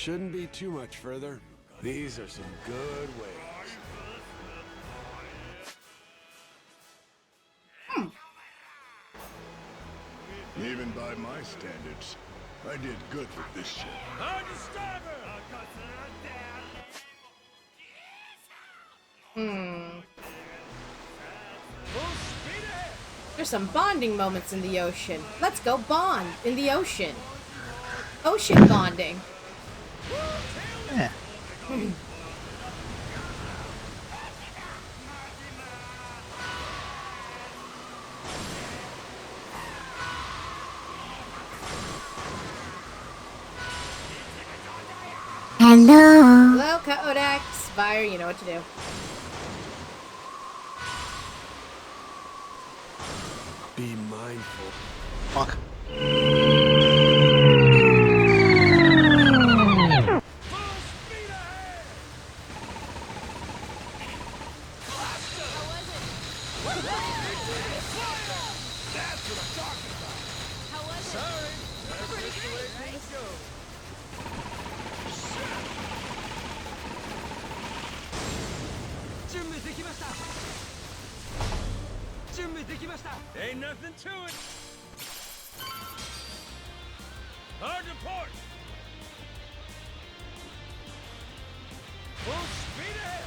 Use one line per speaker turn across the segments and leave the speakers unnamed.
shouldn't be too much further. These are some good waves.
Even by my standards, I did good with this ship.
There's some bonding moments in the ocean. Let's go bond in the ocean. Ocean bonding.
Yeah.
Hello, Codex. Fire, you know what to do.
Be mindful.
Fuck.
Ain't nothing to it. Hard to port. Full speed ahead.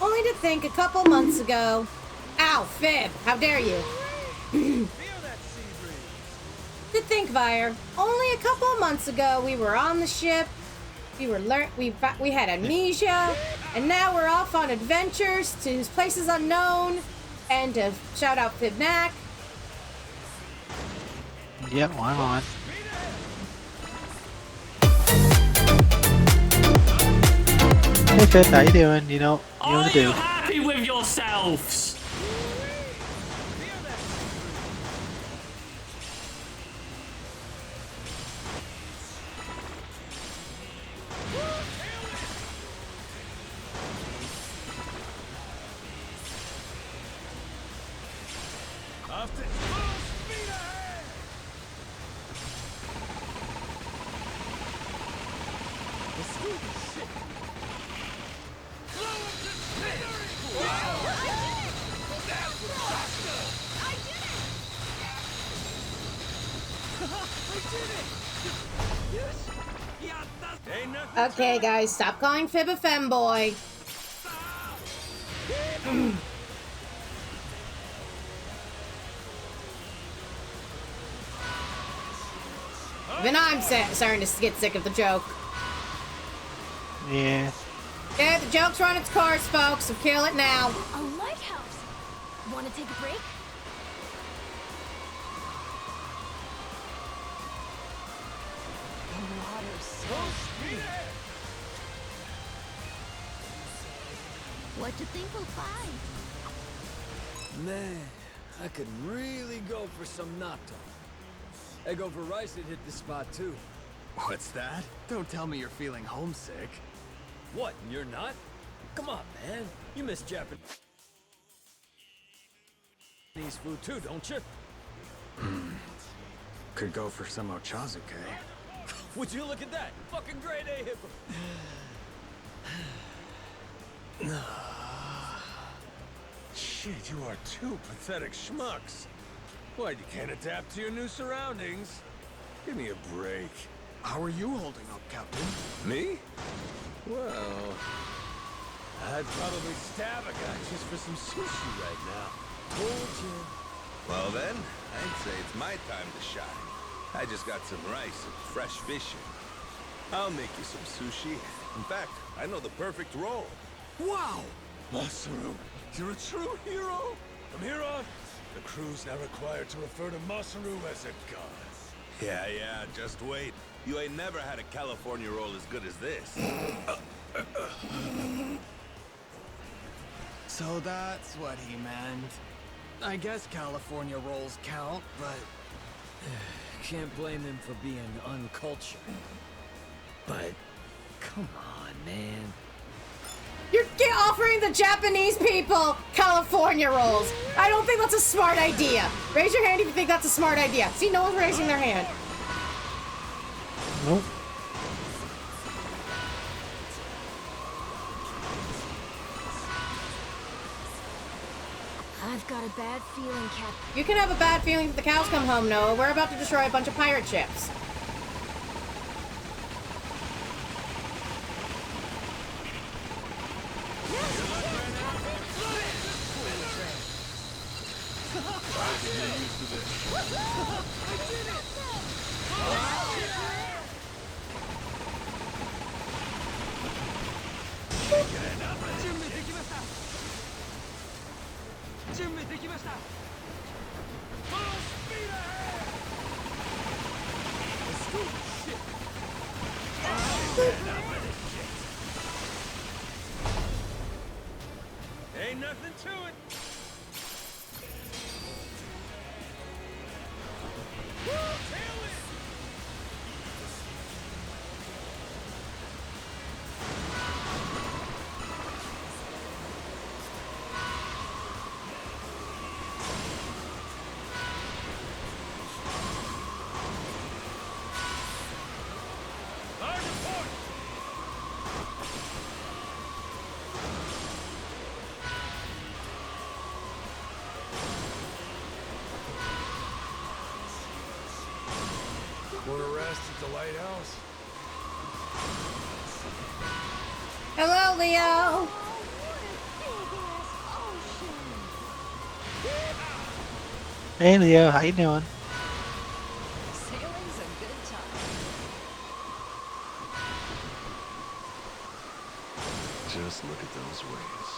Only to think a couple months ago. Ow, Fib! How dare you? To think, Vire. Only a couple of months ago, we were on the ship. We had amnesia, and now we're off on adventures to places unknown. And to shout out Fibnac.
Yep, I'm on. Hey Fifth, how you doing? You know what to do.
Are you happy with yourselves?
Okay, guys, stop calling Fib a femboy. Even I'm starting to get sick of the joke.
Yeah.
Yeah, the joke's run its course, folks, so kill it now.
A lighthouse. Want to take a break? The water's so sweet. What do you think we'll find?
Man, I could really go for some natto. Egg over rice would hit the spot too.
What's that? Don't tell me you're feeling homesick.
What, and you're not? Come on, man. You miss Japanese food too, don't you?
Could go for some ochazuke.
Would you look at that? Fucking grade A hippo.
Shit, you are two pathetic schmucks. Why, you can't adapt to your new surroundings? Give me a break.
How are you holding up, Captain?
Me? Well, I'd probably stab a guy just for some sushi right now.
Told you.
Well then, I'd say it's my time to shine. I just got some rice and fresh fishing. I'll make you some sushi. In fact, I know the perfect roll.
Wow! Masaru, you're a true hero! From here on, the crew's now required to refer to Masaru as a god.
Yeah, just wait. You ain't never had a California roll as good as this.
So that's what he meant. I guess California rolls count, but...
Can't blame him for being uncultured. But Come on, man.
You're offering the Japanese people California rolls. I don't think that's a smart idea. Raise your hand if you think that's a smart idea. See, no one's raising their hand.
Nope.
I've got a bad feeling, Cap.
You can have a bad feeling if the cows come home, Noah. We're about to destroy a bunch of pirate ships.
Ain't nothing to it.
Wanna rest at the lighthouse?
Hello, Leo.
Hey Leo, how you doing?
Sailing's a good time.
Just look at those waves.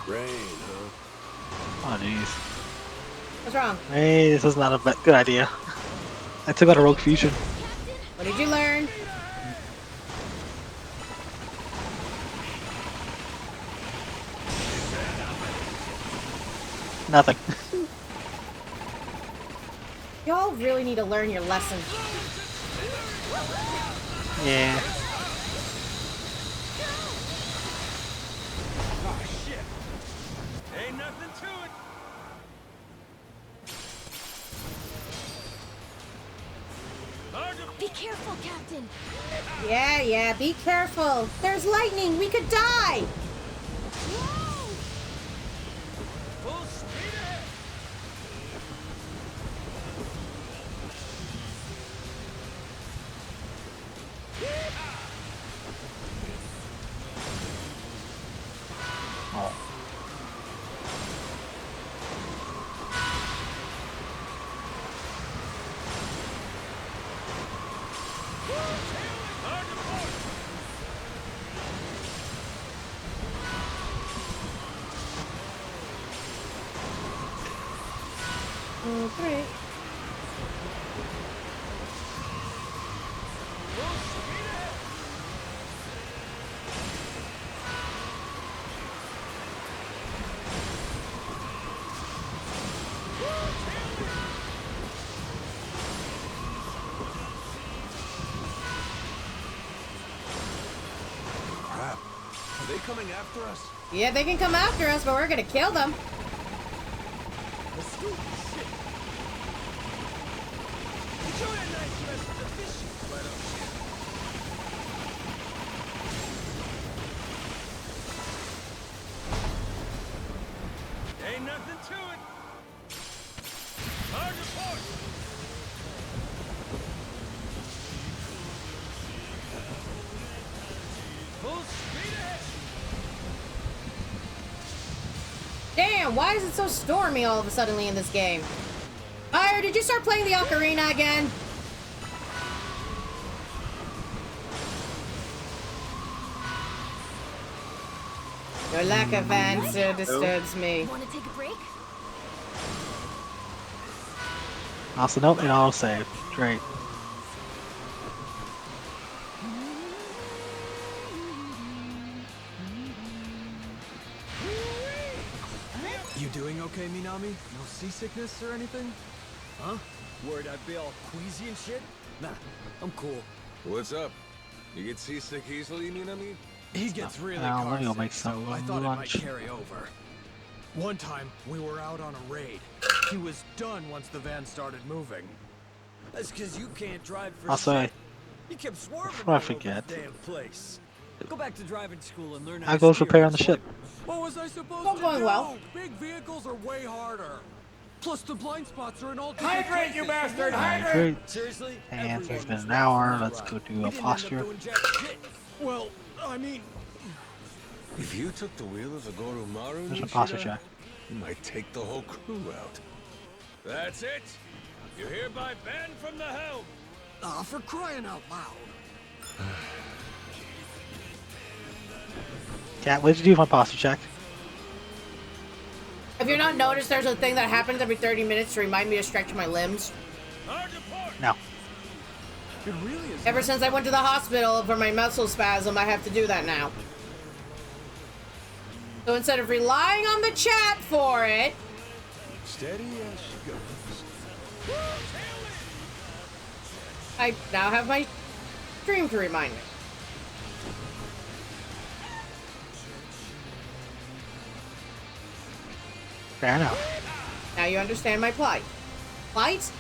Rain, huh?
Oh jeez.
What's wrong?
Hey, this is not a good idea. I took out a rogue fusion.
What did you learn?
Nothing.
Y'all really need to learn your lesson.
Yeah.
Oh, shit. Ain't nothing to it.
Be careful, Captain.
Yeah, be careful. There's lightning. We could die.
Full speed ahead.
Oh.
Okay.
Crap. Are they coming after us?
Yeah, they can come after us, but we're gonna kill them.
Let's go. Shit. Enjoy a nice rest of the fishing. Why don't you? Ain't nothing to it. Hard to port. Full speed ahead.
Damn, why is it so stormy all of a sudden in this game? Fire, did you start playing the ocarina again? Your lack of answer disturbs me.
Want to take a break?
Also, nope, and I'll save. Great.
You doing okay, Minami? No seasickness or anything?
Huh? Worried I'd be all queasy and shit? Nah, I'm cool.
What's up? You get seasick easily, Minami?
He gets really
Let me go
carsick,
make some
so I thought
lunch.
it might carry over. One time, we were out on a raid. He was done once the van started moving.
That's because you can't drive for
Also,
shit. You kept swerving
before I
all over
forget,
the damn place. Go back to driving school and learn how
how
to
goes
steer,
repair on the
boy.
ship?
What was I supposed
Not
to
going
do?
well.
Big vehicles are way harder. Plus, the blind spots are in all
Hydrate, you bastard! Hydrate!
Great.
Seriously?
And
Everyone
it's been
was
an
ready
hour.
for
Let's
ride.
go do
We
a
didn't end up
posture.
doing jack shit.
Well, I mean,
If you took the wheel of the Goromaru,
There's a posture
Nishida,
check.
you might take the whole crew out. That's it! You're hereby banned from the helm!
for crying out loud.
Cat, what did you do with my posture check?
Have you not noticed there's a thing that happens every 30 minutes to remind me to stretch my limbs?
No.
It really is.
Ever since I went to the hospital for my muscle spasm, I have to do that now. So instead of relying on the chat for it,
Steady as she goes.
I now have my stream to remind me.
Fair enough.
Now you understand my plight. Plight?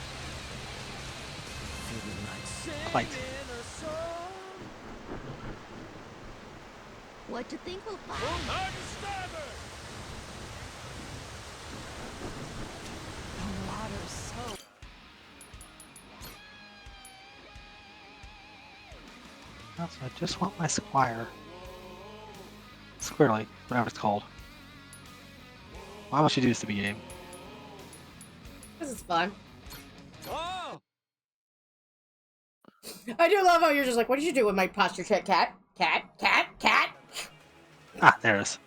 Plight.
What you think we'll find? The water's so...
Also, I just want my squire. Squirrely, whatever it's called. Why must you do this to the game?
This is fun.
Oh!
I do love how you're just like, what did you do with my posture check, cat? Cat? Cat? Cat?
Ah, there it is.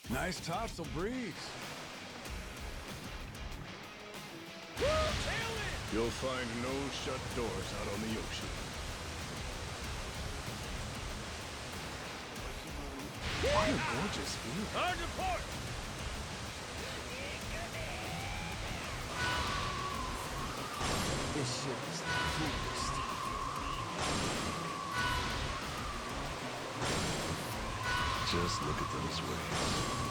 Nice topsail breeze. You'll find no shut doors out on the ocean.
What a gorgeous view.
This shit is the coolest.
Just look at those waves.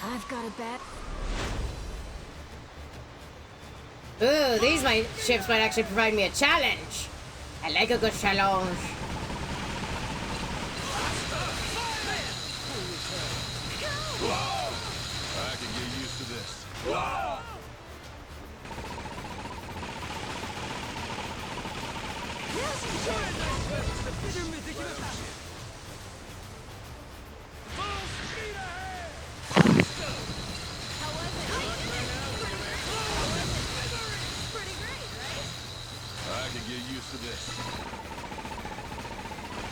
I've got a bet.
Ooh, these ships might actually provide me a challenge. I like a good challenge.
I can get used to this. I can get used to this.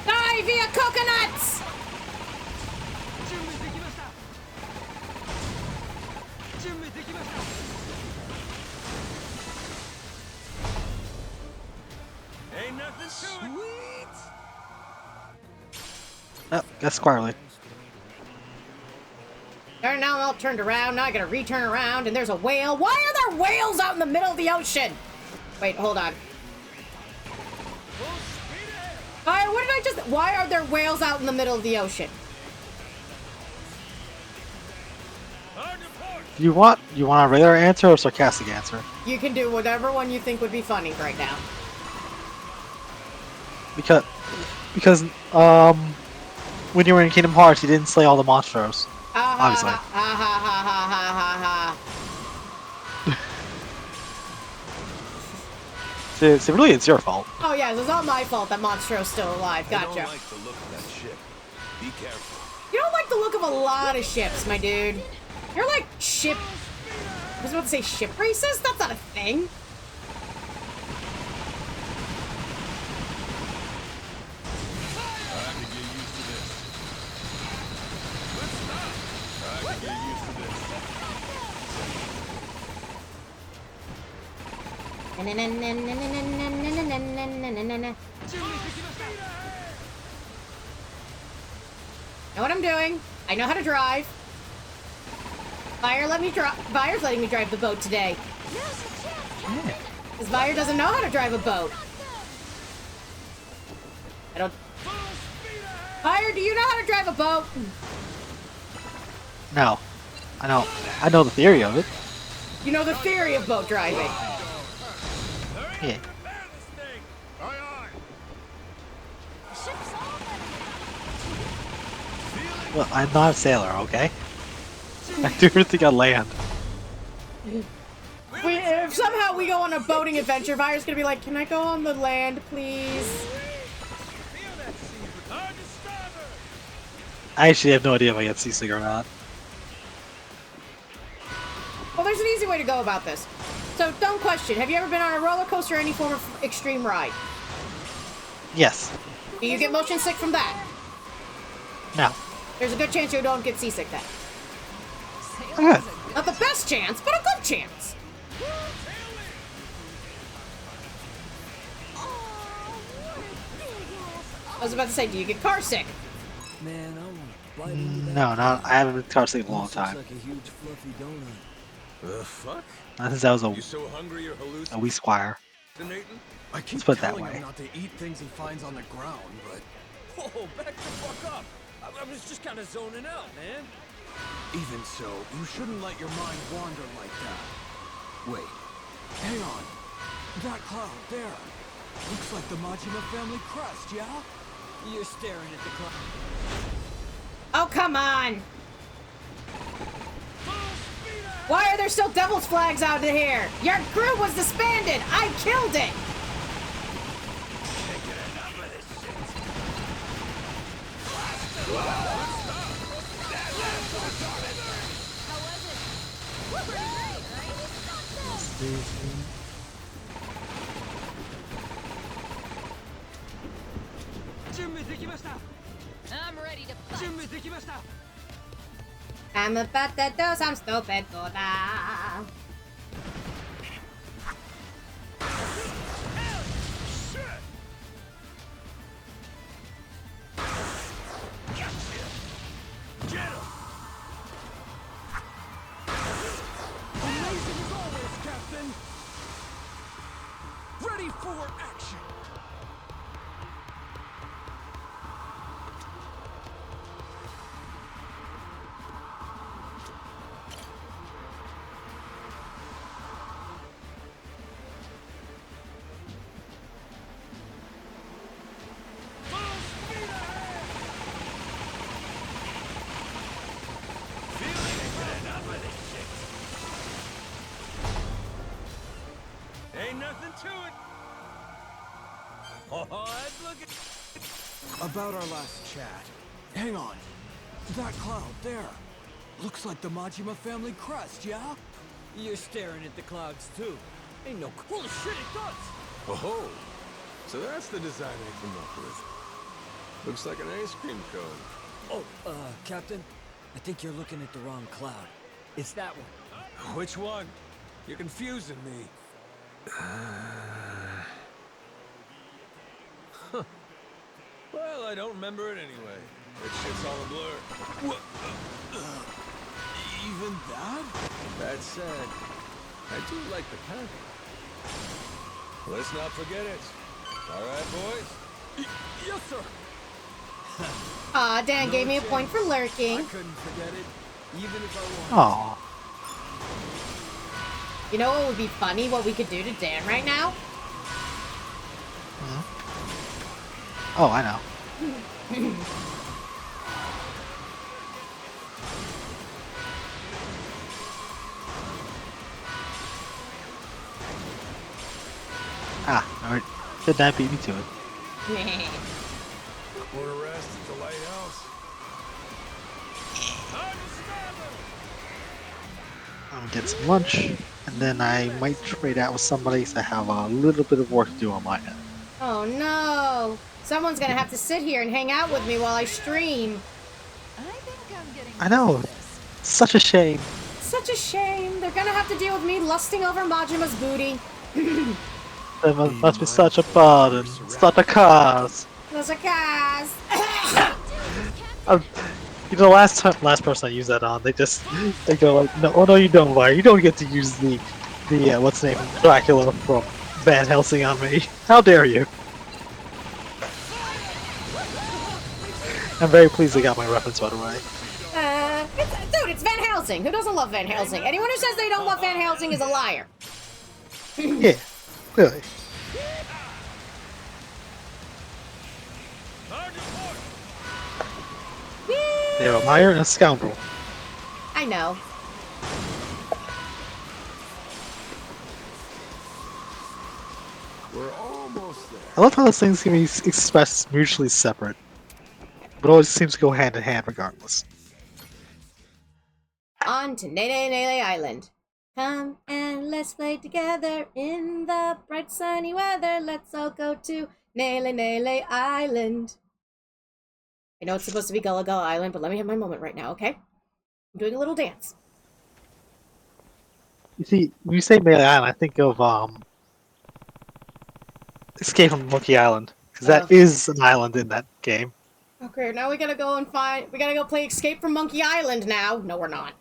Die via coconuts!
Ain't nothing to it!
Oh, that's squirrely.
There, now I'm all turned around. Now I gotta return around, and there's a whale. Why are there whales out in the middle of the ocean? Wait, hold on. What did I just... Why are there whales out in the middle of the ocean?
You want a regular answer or a sarcastic answer?
You can do whatever one you think would be funny right now.
Because when you were in Kingdom Hearts, you didn't slay all the monsters. Obviously.
Ha ha ha ha ha ha ha.
So really, it's your fault.
Oh yeah, it's not my fault that Monstro's still alive.
I
Gotcha.
don't like the look of that ship. Be careful.
You don't like the look of a lot of ships, my dude. You're like ship... I was about to say ship racist? That's not a thing.
I can get used to this. I can get used to this.
Know what I'm doing. I know how to drive. Fire, let me drive. Fire's letting me drive the boat today. Because Fire doesn't know how to drive a boat. I don't. Fire, do you know how to drive a boat?
No. I know the theory of it.
You know the theory of boat driving.
Yeah. Well, I'm not a sailor, okay? I do everything on land.
If somehow we go on a boating adventure, Fire's gonna be like, can I go on the land, please?
I actually have no idea if I get seasick or not.
Well, there's an easy way to go about this. So, don't question. Have you ever been on a roller coaster or any form of extreme ride?
Yes.
Do you get motion sick from that?
No.
There's a good chance you don't get seasick then.
Okay.
Not the best chance, but a good chance. I was about to say, do you get car sick?
Man, I want to bite into that.
No, not. I haven't been car sick in a long time.
Looks like a huge fluffy donut.
The fuck?
Not since I was
You so hungry you're
a wee squire.
hallucinating?
I keep
Let's put it that
telling
way.
him not to eat things he finds on the ground, but
Whoa, back the fuck up. I was just kind of zoning out, man.
even so, you shouldn't let your mind wander like that. Wait, hang on. That cloud there. Looks like the Majima family crest, yeah?
You're staring at the cloud.
Oh, come on. Why are there still devil's flags out here? Your crew was disbanded. I killed it.
I'm ready to fight.
I'm about to do some stupid soda.
Amazing as always, Captain! Ready for action!
Ain't nothing to it. Oh, look at...
About our last chat. Hang on. That cloud there. Looks like the Majima family crest, yeah?
You're staring at the clouds, too. Ain't no... Holy shit, it does!
Oh, so that's the design I came up with. Looks like an ice cream cone.
Oh, Captain, I think you're looking at the wrong cloud. It's that one.
Which one? You're confusing me. Huh. Well, I don't remember it anyway. That shit's all a blur.
What? Even that?
That said, I do like the pattern. Let's not forget it. All right, boys?
Yes, sir!
Aw, Dan gave me a point for
I
lurking.
couldn't forget it, even if I wanted.
Aw.
You know what would be funny? What we could do to Dan right now?
Oh, I know. Alright. Did that beat me to it?
Quarter rest at the lighthouse.
I'll get some lunch, and then I might trade out with somebody to have a little bit of work to do on my end.
Oh no! Someone's gonna have to sit here and hang out with me while I stream.
I think I'm getting
I know.
used to this.
Such a shame.
Such a shame. They're gonna have to deal with me lusting over Majima's booty.
There must be such a burden, such a curse.
Those are cars.
Um, you know, the last person I used that on, they go like, no, oh no, you don't, Wire. You don't get to use the what's the name, Dracula from Van Helsing on me. How dare you? I'm very pleased they got my reference, by the way.
Dude, it's Van Helsing. Who doesn't love Van Helsing? Anyone who says they don't love Van Helsing is a liar.
Yeah, clearly. They're a liar and a scoundrel.
I know.
We're almost there.
I love how those things can be expressed mutually separate, but always seems to go hand in hand regardless.
On to Nele Island. Come and let's play together in the bright sunny weather. Let's all go to Nele Island. I know it's supposed to be Gullah Gullah Island, but let me have my moment right now, okay? I'm doing a little dance.
You see, when you say Melee Island, I think of Escape from Monkey Island, because that is an island in that game.
Okay, now we gotta go play Escape from Monkey Island now. No, we're not.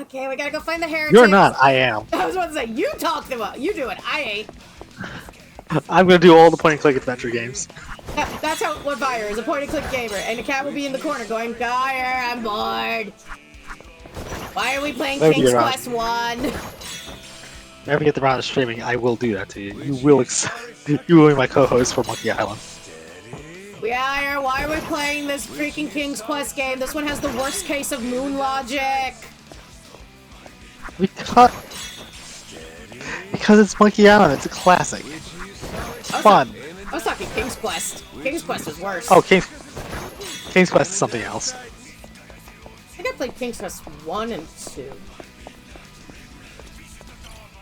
Okay, we gotta go find the heretics.
You're not, I am.
I was about to say, you talked about, you do it, I ain't.
I'm gonna do all the point-and-click adventure games.
That's what Fire is, a point-and-click gamer, and the cat will be in the corner going, Fire, I'm bored. Why are we playing King's Quest 1?
Whenever you get the round of streaming, I will do that to you. You will you will be my co-host for Monkey Island.
Why are we playing this freaking King's Quest game? This one has the worst case of moon logic.
Because it's Monkey Island, it's a classic. It's fun.
I was talking King's Quest. King's Quest is worse.
Oh, King's Quest is something else.
I think I played King's Quest 1 and 2.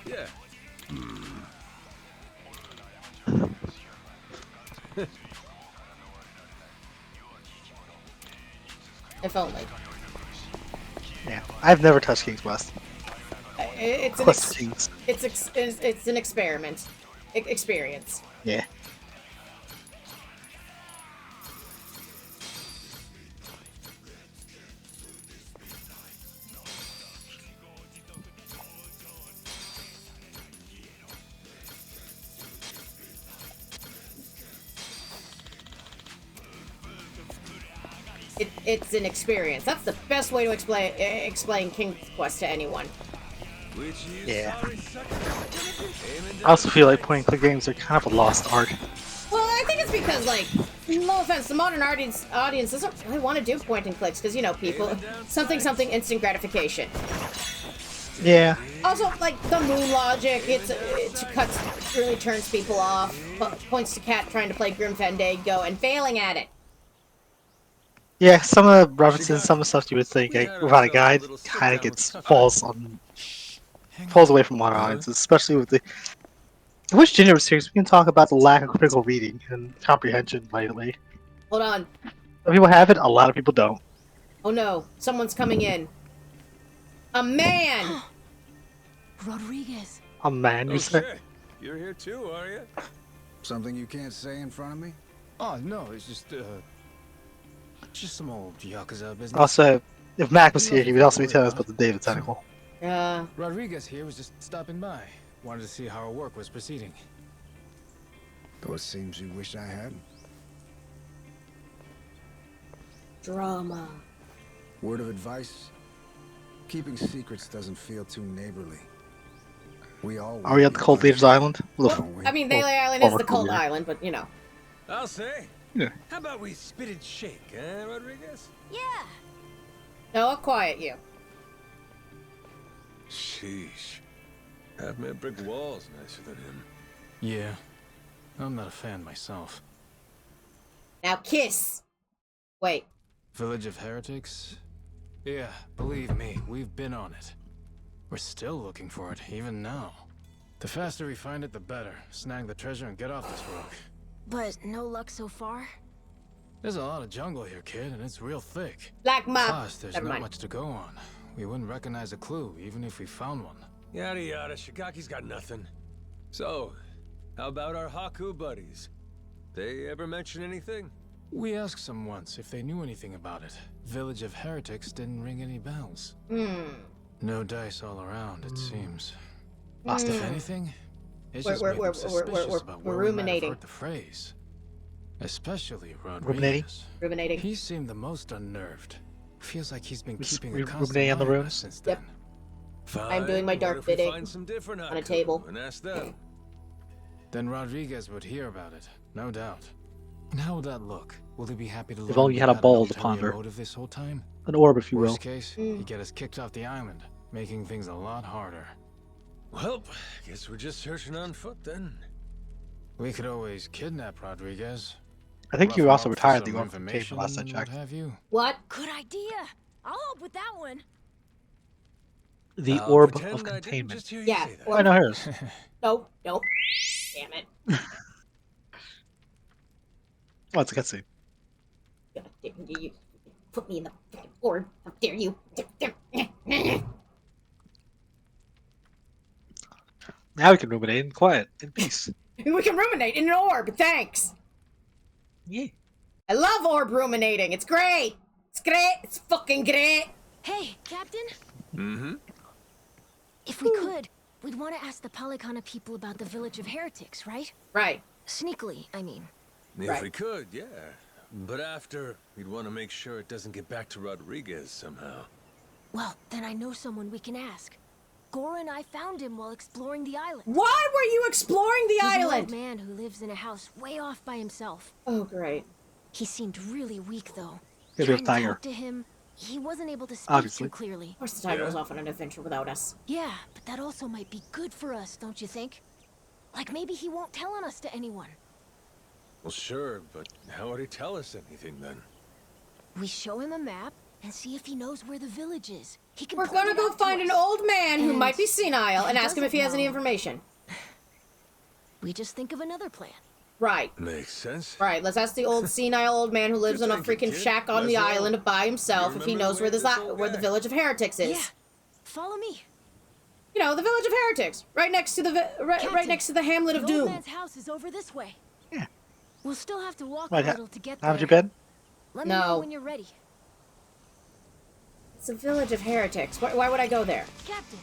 Yeah.
If only.
Yeah, I've never touched King's Quest.
It's an experiment. Experience.
Yeah.
It's an experience. That's the best way to explain King's Quest to anyone.
Yeah. I also feel like point-and-click games are kind of a lost art.
Well, I think it's because, like, no offense, the modern audience doesn't really want to do point-and-clicks because, you know, people, something instant gratification.
Yeah.
Also, like, the moon logic, it really turns people off. Points to Cat trying to play Grim Fandango and failing at it.
Yeah, some of the references, some of the stuff you would think without a guide kind of falls away from modern audiences, especially with the. I wish Ginger was here so we can talk about the lack of critical reading and comprehension lately.
Hold on.
Some people have it, a lot of people don't.
Oh no, someone's coming in. A man!
Rodriguez.
A man, you say?
Shit. You're here too, are you?
Something you can't say in front of me?
Oh, no, it's just some old Yakuza business.
Also, if Mac was here, he would also be telling us about the David Tentacle.
Rodriguez here was just stopping by. Wanted to see how our work was proceeding.
Though it seems you wish I hadn't.
Drama.
Word of advice? Keeping secrets doesn't feel too neighborly. We all.
Are we at the Cult Leaders Island?
Well, I mean, Melee Island is the cult island, but you know.
I'll say.
Yeah.
How about we spit and shake, Rodriguez?
Yeah.
No, I'll quiet you.
Sheesh. Half-man brick walls nicer than him.
Yeah. I'm not a fan myself.
Now kiss. Wait.
Village of Heretics? Yeah, believe me, we've been on it. We're still looking for it, even now. The faster we find it, the better. Snag the treasure and get off this rock.
But no luck so far?
There's a lot of jungle here, kid, and it's real thick.
Black Mob.
Plus, there's not much to go on. We wouldn't recognize a clue, even if we found one.
Yada yada, Shigaki's got nothing. So, how about our Haku buddies? They ever mention anything?
We asked them once if they knew anything about it. Village of Heretics didn't ring any bells. No dice all around, it seems. If anything, it's just made them suspicious about where we might have heard the phrase. Especially Rodriguez.
Ruminating.
He seemed the most unnerved. Feels like he's been
Just
keeping a constant
ruminating on the
eye on
room?
us since then.
I'm doing my dark bidding
on
a table.
And ask them.
Then Rodriguez would hear about it, no doubt. And how would that look? Will he be happy to learn
If only you had a
we
ball to
an ulterior
ponder.
motive this whole time?
An orb, if you will.
Worst case, he'd get us kicked off the island, making things a lot harder.
Well, guess we're just searching on foot then.
We could always kidnap Rodriguez.
I think you
rough
also
him up for
retired the
some
orb from
information
Cable last I
and
checked.
what have you.
What?
Good idea. I'll help with that one.
The
I'll
orb
pretend
of
I didn't
containment.
just hear you
Yeah.
say that.
Oh, I know hers.
Nope. Nope. Damn it.
Oh, it's a cutscene.
God damn you. Put me in the fucking orb. How dare you?
Now we can ruminate in quiet, in peace.
We can ruminate in an orb. Thanks.
Yeah.
I love orb ruminating. It's great. It's great. It's fucking great.
Hey, Captain.
Mm-hmm.
If we could, we'd want to ask the Palikana people about the Village of Heretics, right?
Right.
Sneakily, I mean.
If
Right.
we could, yeah. But after, we'd want to make sure it doesn't get back to Rodriguez somehow.
Well, then I know someone we can ask. Gora and I found him while exploring the island.
Why were you exploring the
He's an
island?
old man who lives in a house way off by himself.
Oh, great.
He seemed really weak, though.
Here's your
Trying to
tiger.
talk to him, he wasn't able to speak
Obviously.
too clearly.
Of course the tiger was off on an adventure without us.
Yeah, but that also might be good for us, don't you think? Like maybe he won't tell on us to anyone.
Well, sure, but how would he tell us anything then?
We show him a map and see if he knows where the village is. He can
We're
point
gonna
it
go
out to
find an
us.
old man who
And
might be senile and
he
ask him if he has
doesn't
any
know.
information.
We just think of another plan.
Right.
Makes sense.
Right, let's ask the old senile old man who lives in a
Good thinking,
freaking
kid.
shack on the
Let's roll.
island by himself
You
if he
remember
knows where
this old
where the
guy?
Village of Heretics is.
Yeah. Follow me.
You know, the Village of Heretics, right next to the right
Captain,
next to the Hamlet of
The old
Doom.
man's house is over this way.
Yeah.
We'll still have to walk
Right,
a little to get there.
Haven't you been?
Let me
No.
know when you're ready.
It's a Village of Heretics. Why would I go there?
Captain.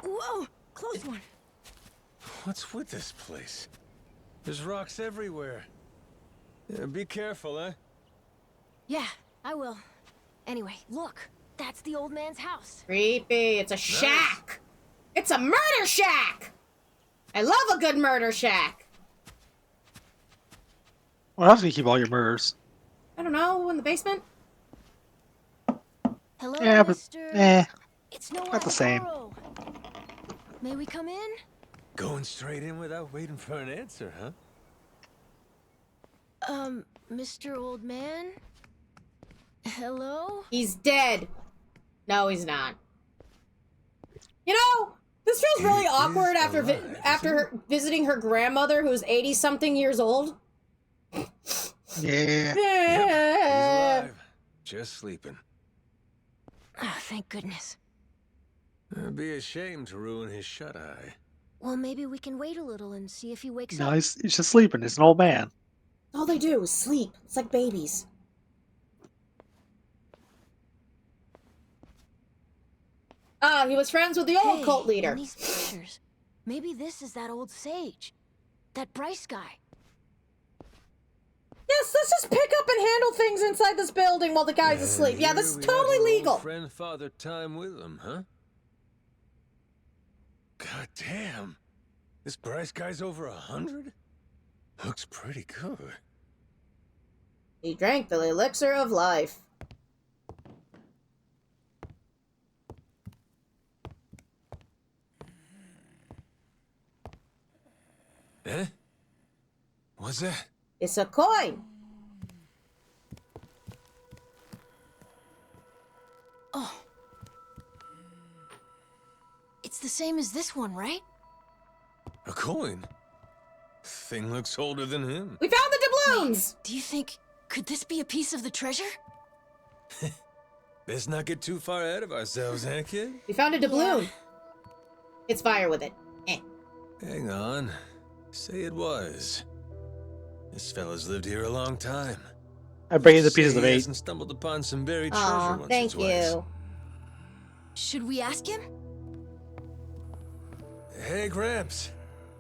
Whoa! Close one.
What's with this place? There's rocks everywhere. Yeah, be careful, eh?
Yeah, I will. Anyway, look. That's the old man's house.
Creepy. It's a shack. It's a murder shack. I love a good murder shack.
Where else do you keep all your murders?
I don't know, in the basement?
Hello,
Yeah, but
Mr. It's no
not the same.
Alvaro. May we come in?
Going straight in without waiting for an answer, huh?
Mr. Old Man? Hello?
He's dead. No, he's not. You know, this feels really
He
awkward
is
after
alive,
after her visiting her grandmother who's 80-something years old.
Yeah.
He's alive. Just sleeping.
Oh, thank goodness.
It'd be a shame to ruin his shut-eye.
Well, maybe we can wait a little and see if he wakes
No,
up.
he's just sleeping. He's an old man.
All they do is sleep. It's like babies. Ah, he was friends with the old
Hey,
cult leader.
and these pictures. Maybe this is that old sage. That Bryce guy.
Yes, let's just pick up and handle things inside this building while the guy's asleep. Yeah, this is totally legal.
Friend father time with him, huh? God damn. This Bryce guy's over 100? Looks pretty good.
He drank the elixir of life.
Eh? What's that?
It's a coin.
Oh. It's the same as this one, right?
A coin? Thing looks older than him.
We found the doubloons!
Do you think... could this be a piece of the treasure?
Let's not get too far ahead of ourselves, eh, kid?
We found a doubloon. It's fire with it. Eh.
Hang on. Say it was. This fella's lived here a long time.
I bring you the pieces
Say
of
he
8.
hasn't stumbled upon some buried treasure
Aw,
once
thank
or twice.
you.
Should we ask him?
Hey, Gramps.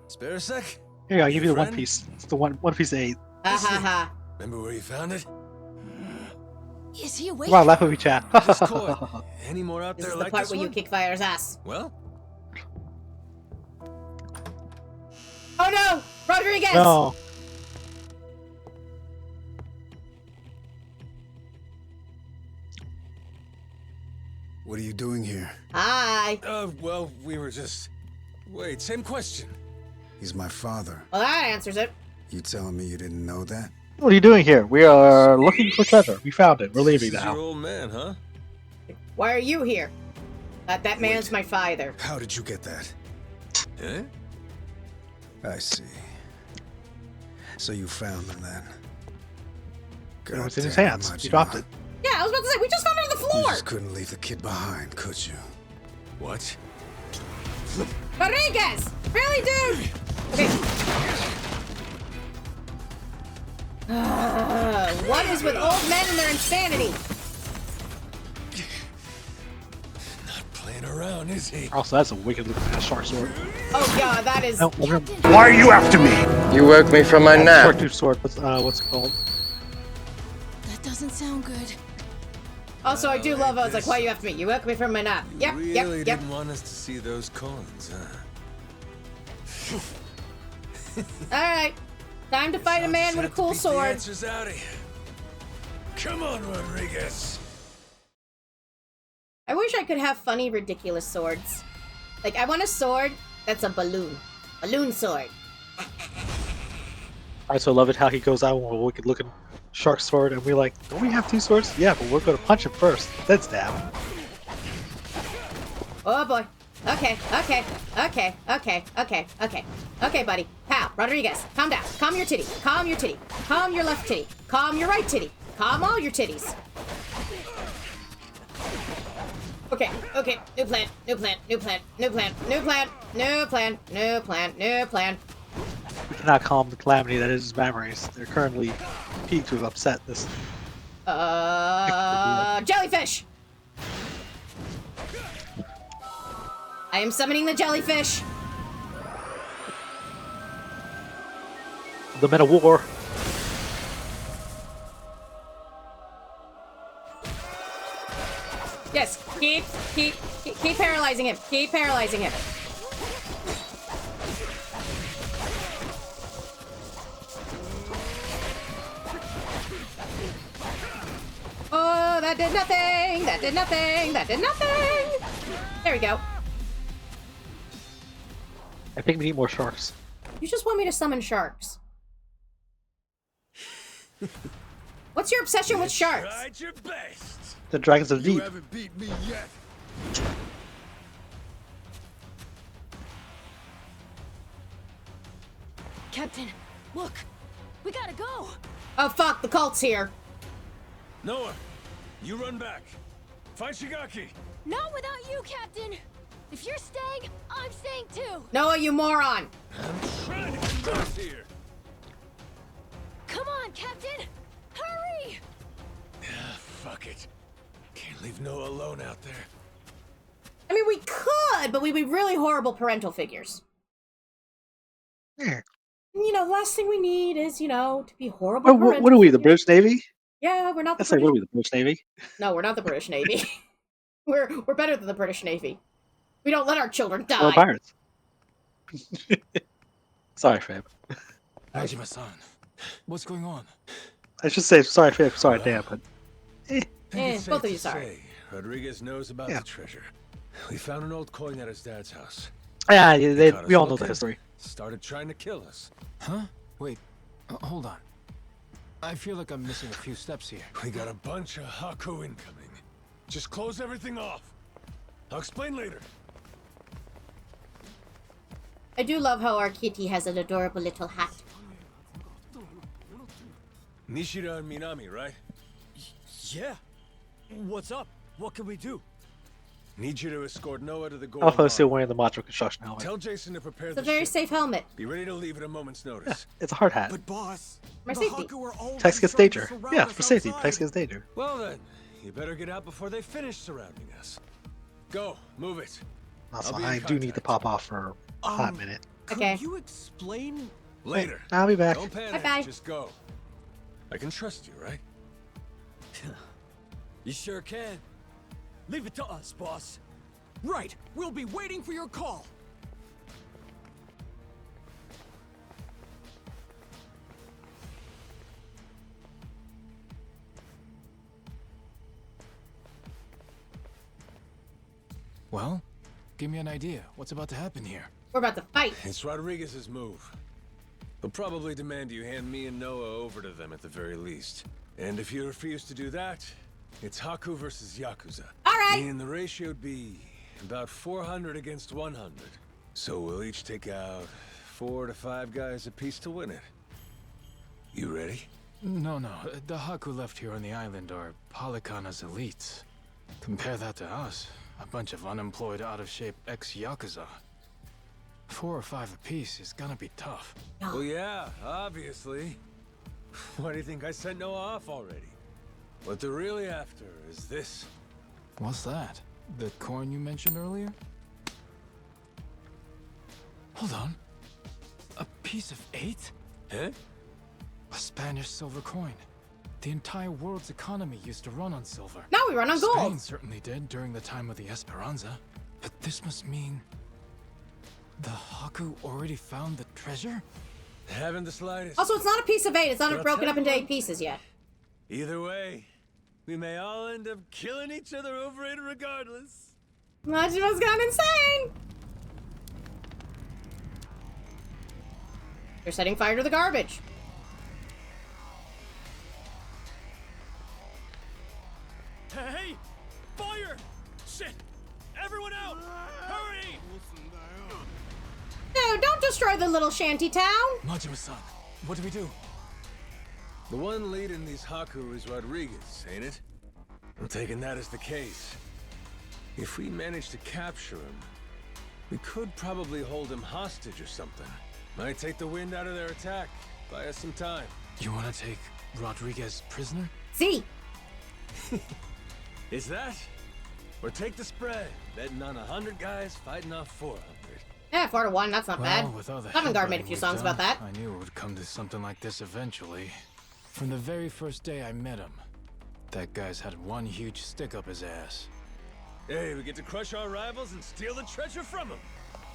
Spare a sec?
Here, I'll give you the one
Friend?
piece. It's the one piece of 8.
Ha ha ha.
Remember where you found it?
Is he awake?
Come on, laugh with me, chat.
This coin. Any more out
This
there
is the
like
part
this
where you
one?
kick Fire's ass.
Well,
Oh no! Rodriguez!
No.
What are you doing here?
Hi.
well, we were just... Wait, same question.
He's my father.
Well, that answers it.
You telling me you didn't know that?
What are you doing here? We are looking for treasure. We found it. We're leaving
This is your
now.
old man, huh?
Why are you here? That man's my father.
How did you get that?
Eh?
I see. So you found them then?
It was in his
Goddamn,
hands. He
Majima.
dropped it.
Yeah, I was about to say, we just found it on the
You
floor!
just couldn't leave the kid behind, could you?
What?
Rodriguez! Really, dude? Okay. What is with old men and their insanity?
Not playing around, is he?
Also, that's a wicked looking ass shark sword.
Oh yeah, that is...
No,
Why are you after me?
You woke me from my nap.
shark tooth sword. What's it called?
That doesn't sound good.
Also, I do love, I was like, why you after me? You woke me from my nap. Yep,
You
yep,
really
yep.
didn't want us to see those coins, huh?
Alright. Time to fight a man with a cool sword.
Answers out of here. Come on, Rodriguez.
I wish I could have funny, ridiculous swords. Like, I want a sword that's a balloon. Balloon sword.
I also love it how he goes out with a wicked looking shark sword, and we're like, don't we have 2 swords? Yeah, but we're gonna punch him first, then stab him.
Oh boy. Okay, okay, okay, okay, okay, okay. Okay, buddy. Pal, Rodriguez, calm down. Calm your titty. Calm your titty. Calm your left titty. Calm your right titty. Calm all your titties. Okay, okay. New plan, new plan, new plan, new plan, new plan, new plan, new plan, new plan.
We cannot calm the calamity that is his memories. They're currently peaked with upsetness.
Jellyfish! I am summoning the jellyfish.
The men of war.
Yes, keep paralyzing him. Keep paralyzing him. Oh, that did nothing. That did nothing. That did nothing. There we go.
I think we need more sharks.
You just want me to summon sharks. What's your obsession with sharks?
Tried your best.
The dragons of the
You
deep.
haven't beat me yet.
Captain, look. We gotta go.
Oh fuck, the cult's here.
Noah, you run back. Find Shigaki.
Not without you, Captain. If you're staying, I'm staying too.
Noah, you moron.
I'm trying to get back here.
Come on, Captain. Hurry.
Fuck it. Can't leave Noah alone out there.
I mean, we could, but we'd be really horrible parental figures.
Yeah.
You know, the last thing we need is, you know, to be horrible parental
What are we, the
figures.
British Navy?
Yeah, we're not the
That's like,
British...
what are we, the British Navy?
No, we're not the British Navy. we're better than the British Navy. We don't let our children die.
We're pirates. Sorry, Fab.
Majima-san, what's going on?
I should say sorry, Fab. Sorry, Dan, but
It's
both
safe
of you
to
sorry.
say, Rodriguez knows about
Yeah.
the treasure. We found an old coin at his dad's house.
yeah,
Caught
we
us
all know the
looking,
history.
Started trying to kill us.
Huh? Wait, hold on. I feel like I'm missing a few steps here.
We got a bunch of Haku incoming. Just close everything off. I'll explain later.
I do love how our kitty has an adorable little hat.
Nishida and Minami, right?
Yeah. What's up? What can we do?
Need you to escort Noah to the Golden
Alpha is still
Harbor.
wearing the Macho Construction helmet.
Tell Jason to prepare
It's a
the
very
ship.
safe helmet.
Be ready to leave at a moment's notice.
It's a hard hat.
But boss,
My
the
safety.
Haku are already
Text gets
starting to
danger.
surround
Yeah,
us
for safety.
outside.
Text gets danger.
Well then, you better get out before they finish surrounding us. Go, move it.
Also,
I'll be in
I do need to
contact.
pop off for a hot minute.
Okay.
Could you explain?
Later.
I'll be back.
Don't panic.
Bye-bye.
Just go. I can trust you, right?
You sure can. Leave it to us, boss. Right. We'll be waiting for your call.
Well, give me an idea. What's about to happen here?
We're about to fight.
It's Rodriguez's move. He'll probably demand you hand me and Noah over to them at the very least. And if you refuse to do that, it's Haku versus Yakuza.
All right.
Meaning the ratio would be about 400 against 100. So we'll each take out 4 to 5 guys apiece to win it. You ready?
No. The Haku left here on the island are Polycana's elites. Compare that to us. A bunch of unemployed, out-of-shape ex-Yakuza. 4 or 5 apiece is gonna be tough.
Well, yeah, obviously. Why do you think I sent Noah off already? What they're really after is this.
What's that? The coin you mentioned earlier? Hold on. A piece of 8?
Huh?
A Spanish silver coin. The entire world's economy used to run on silver.
Now we run on gold.
Spain certainly did during the time of the Esperanza. But this must mean... the Haku already found the treasure?
Haven't the slightest.
Also, it's not a piece of 8. It's not
But I'll
broken
tell
up
you
into
what.
8 pieces yet.
Either way, we may all end up killing each other over it regardless.
Majima's gone insane. They're setting fire to the garbage.
Hey! Fire! Shit! Everyone out! Hurry!
No, don't destroy the little shanty town.
Majima-san, what do we do?
The one leading these Haku is Rodriguez, ain't it? I'm taking that as the case. If we manage to capture him, we could probably hold him hostage or something. Might take the wind out of their attack, buy us some time.
You want to take Rodriguez prisoner?
See.
Is that? Or take the spread, betting on 100 guys fighting off 400.
Yeah, 4 to 1. That's not bad.
With all the
Avant-Garde made a
headbutting
few
we've
songs about
done,
that.
I knew it would come to something like this eventually. From the very first day I met him, that guy's had one huge stick up his ass.
Hey, we get to crush our rivals and steal the treasure from them.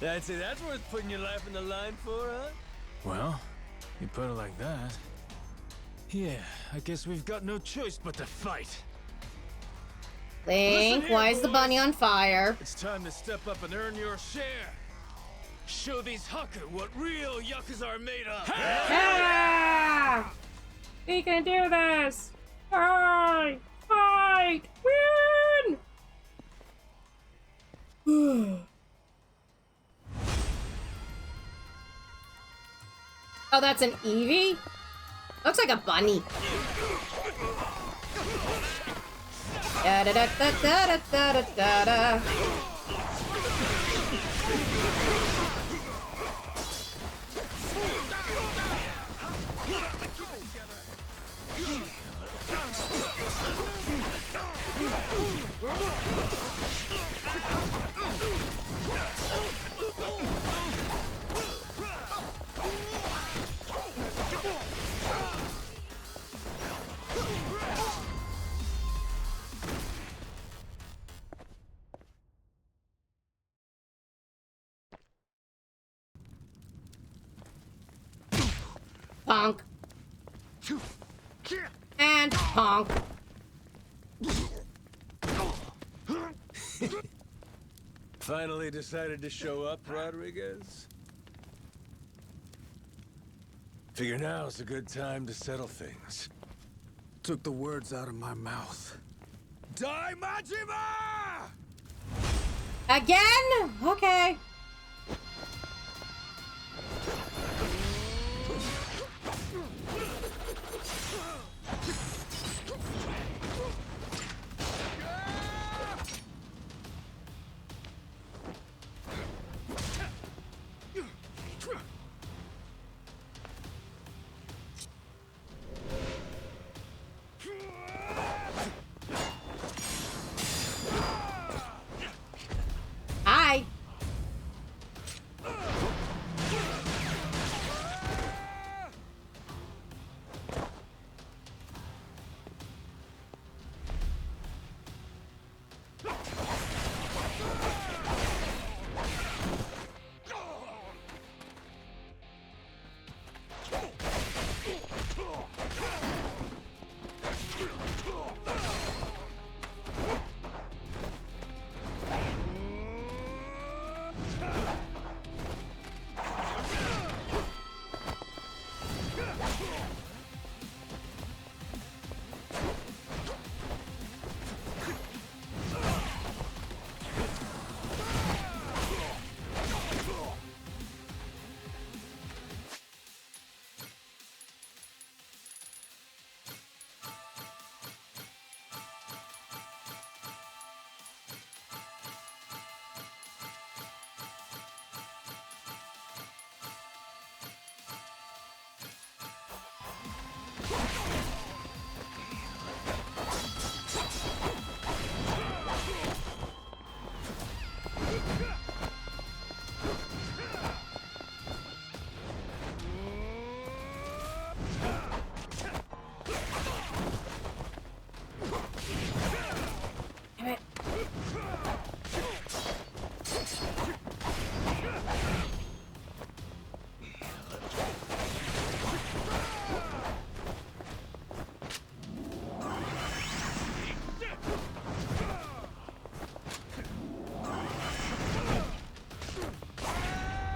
I'd say that's worth putting your life in the line for, huh?
Well, you put it like that. Yeah, I guess we've got no choice but to fight.
Link, why is the bunny on fire?
It's time to step up and earn your share. Show these Haku what real Yakuza are made of.
Ah! We can do this! Fight! Fight! Win! Oh, that's an Eevee? Looks like a bunny. Da da da da da da da da da. Honk. And honk.
Finally decided to show up, Rodriguez? Figure now's a good time to settle things.
Took the words out of my mouth.
Die, Majima!
Again? Okay.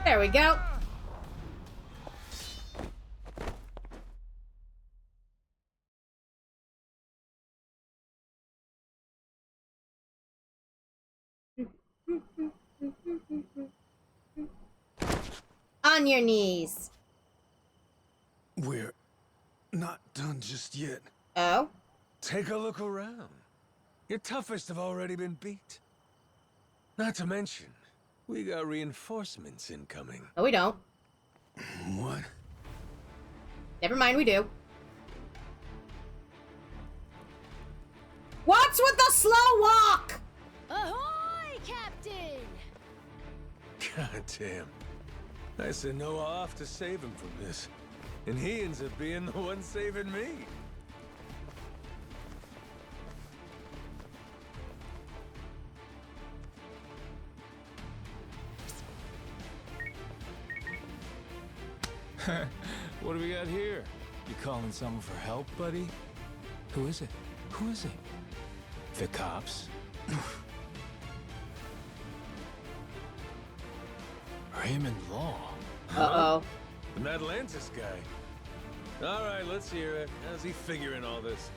There we go. On your knees.
We're not done just yet.
Oh?
Take a look around. Your toughest have already been beat. Not to mention, we got reinforcements incoming.
No, we don't.
What?
Never mind, we do. What's with the slow walk?
Ahoy, Captain!
God damn. I sent Noah off to save him from this. And he ends up being the one saving me.
What do we got here? You calling someone for help, buddy? Who is it? Who is it? The cops? Raymond Law.
Uh-oh.
The Atlantis guy. All right, let's hear it. How's he figuring all this?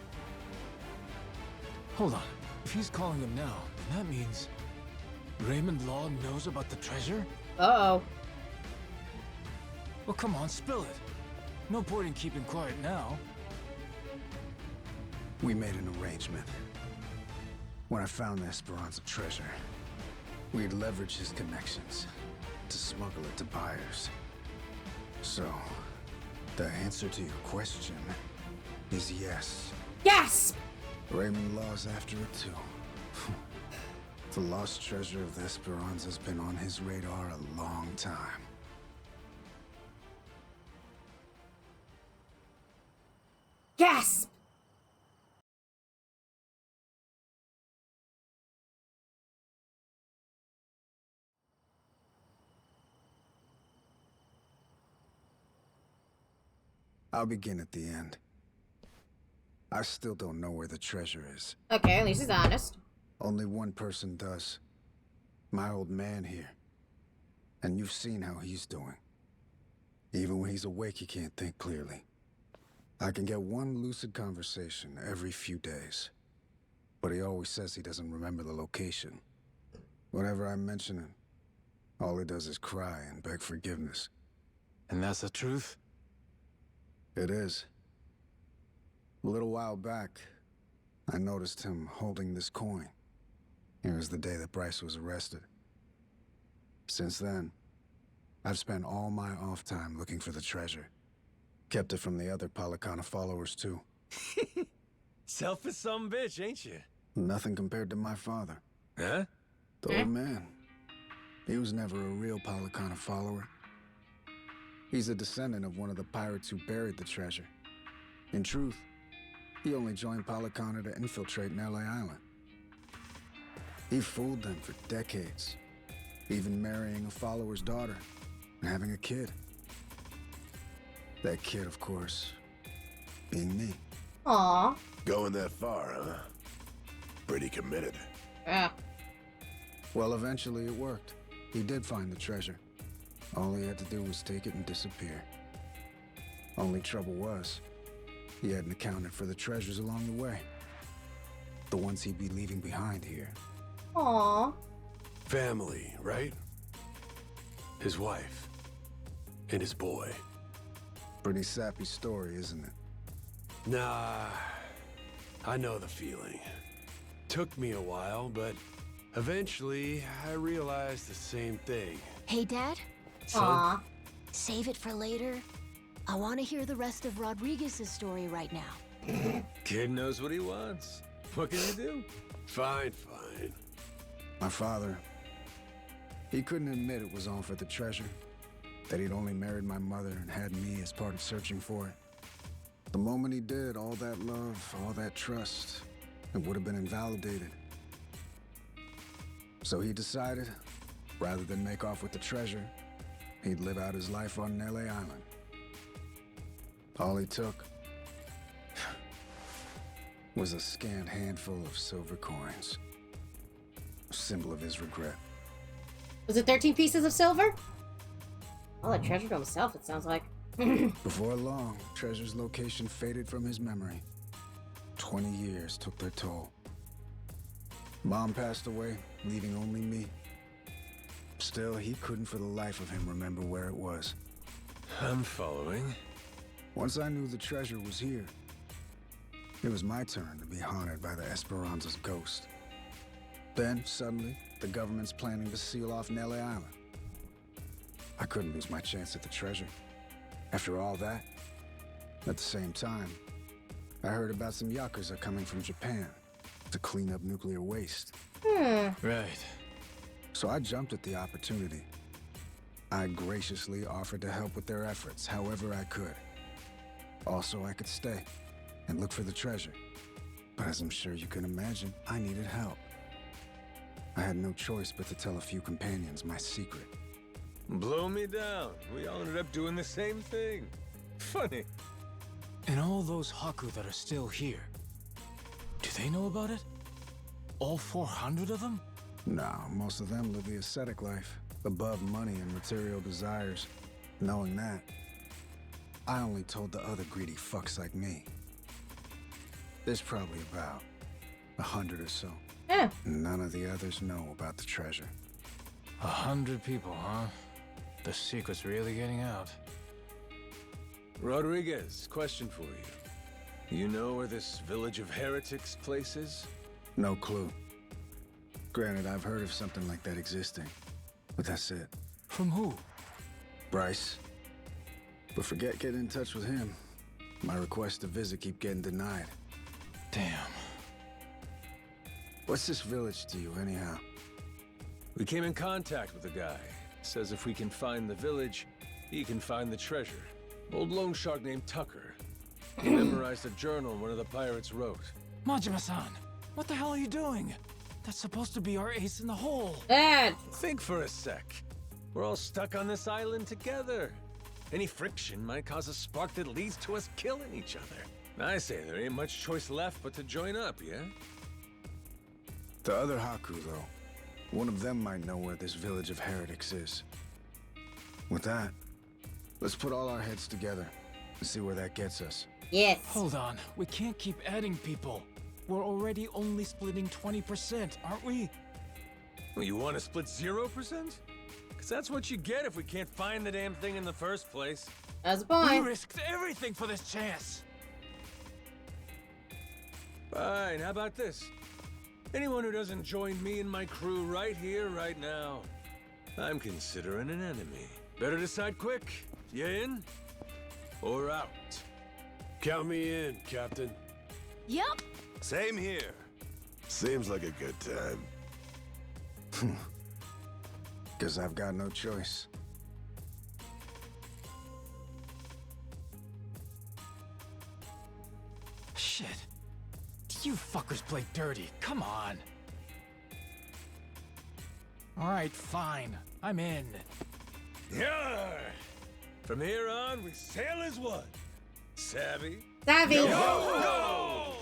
Hold on. If he's calling him now, then that means Raymond Law knows about the treasure?
Uh-oh.
Well, come on, spill it. No point in keeping quiet now.
We made an arrangement. When I found the Esperanza treasure, we'd leverage his connections to smuggle it to buyers. So, the answer to your question is yes.
Yes!
Raymond Law's after it too. The lost treasure of the Esperanza's been on his radar a long time.
Yes!
I'll begin at the end. I still don't know where the treasure is.
Okay, at least he's honest.
Only one person does. My old man here. And you've seen how he's doing. Even when he's awake, he can't think clearly. I can get one lucid conversation every few days. But he always says he doesn't remember the location. Whenever I mention it, all he does is cry and beg forgiveness.
And that's the truth?
It is. A little while back, I noticed him holding this coin. It was the day that Bryce was arrested. Since then, I've spent all my off time looking for the treasure. Kept it from the other Palicana followers, too.
Selfish some bitch, ain't you?
Nothing compared to my father.
Huh?
The old man. He was never a real Palicana follower. He's a descendant of one of the pirates who buried the treasure. In truth, he only joined Palicana to infiltrate Nelly Island. He fooled them for decades, even marrying a follower's daughter and having a kid. That kid, of course, being me.
Aww.
Going that far, huh? Pretty committed.
Yeah.
Well, eventually it worked. He did find the treasure. All he had to do was take it and disappear. Only trouble was, he hadn't accounted for the treasures along the way. The ones he'd be leaving behind here.
Aww.
Family, right? His wife. And his boy.
Pretty sappy story, isn't it?
Nah, I know the feeling. Took me a while, but eventually I realized the same thing.
Hey, Dad?
Aww.
Save it for later. I want to hear the rest of Rodriguez's story right now.
Kid knows what he wants. What can you do?
Fine, fine.
My father, he couldn't admit it was all for the treasure. That he'd only married my mother and had me as part of searching for it. The moment he did, all that love, all that trust, it would have been invalidated. So he decided, rather than make off with the treasure, he'd live out his life on Nelly Island. All he took was a scant handful of silver coins. A symbol of his regret.
Was it 13 pieces of silver? All the treasure to himself, it sounds like.
Before long, treasure's location faded from his memory. 20 years took their toll. Mom passed away, leaving only me. Still, he couldn't for the life of him remember where it was.
I'm following.
Once I knew the treasure was here, it was my turn to be haunted by the Esperanza's ghost. Then, suddenly, the government's planning to seal off Nele Island. I couldn't lose my chance at the treasure. After all that, at the same time, I heard about some Yakuza coming from Japan to clean up nuclear waste.
Right.
So I jumped at the opportunity. I graciously offered to help with their efforts however I could. Also, I could stay and look for the treasure. But as I'm sure you can imagine, I needed help. I had no choice but to tell a few companions my secret.
Blow me down. We all ended up doing the same thing. Funny.
And all those Haku that are still here, do they know about it? All 400 of them?
No, most of them live the ascetic life, above money and material desires. Knowing that, I only told the other greedy fucks like me. There's probably about 100 or so.
Yeah.
None of the others know about the treasure.
100 people, huh? The secret's really getting out.
Rodriguez, question for you. You know where this village of heretics place is?
No clue. Granted, I've heard of something like that existing, but that's it.
From who?
Bryce. But forget getting in touch with him. My requests to visit keep getting denied.
Damn.
What's this village to you, anyhow?
We came in contact with the guy. Says if we can find the village, he can find the treasure. Old loan shark named Tucker. He memorized a journal one of the pirates wrote.
Majima-san, what the hell are you doing? That's supposed to be our ace in the hole.
Dad!
Think for a sec. We're all stuck on this island together. Any friction might cause a spark that leads to us killing each other. I say there ain't much choice left but to join up, yeah?
The other Haku, though. One of them might know where this village of heretics is. With that, let's put all our heads together and see where that gets us.
Yes.
Hold on, we can't keep adding people. We're already only splitting 20%, aren't we?
Well, you want to split 0%? Because that's what you get if we can't find the damn thing in the first place.
That's a
We
point.
risked everything for this chance.
Fine, how about this? Anyone who doesn't join me and my crew right here, right now, I'm considering an enemy. Better decide quick. You in? Or out?
Count me in, Captain.
Yup.
Same here.
Seems like a good time.
Guess I've got no choice.
Shit. You fuckers play dirty. Come on. Alright, fine. I'm in.
Yarr! From here on, we sail as one. Savvy?
Savvy.
Go!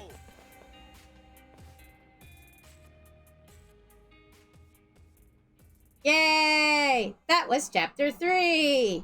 Yay! That was chapter 3.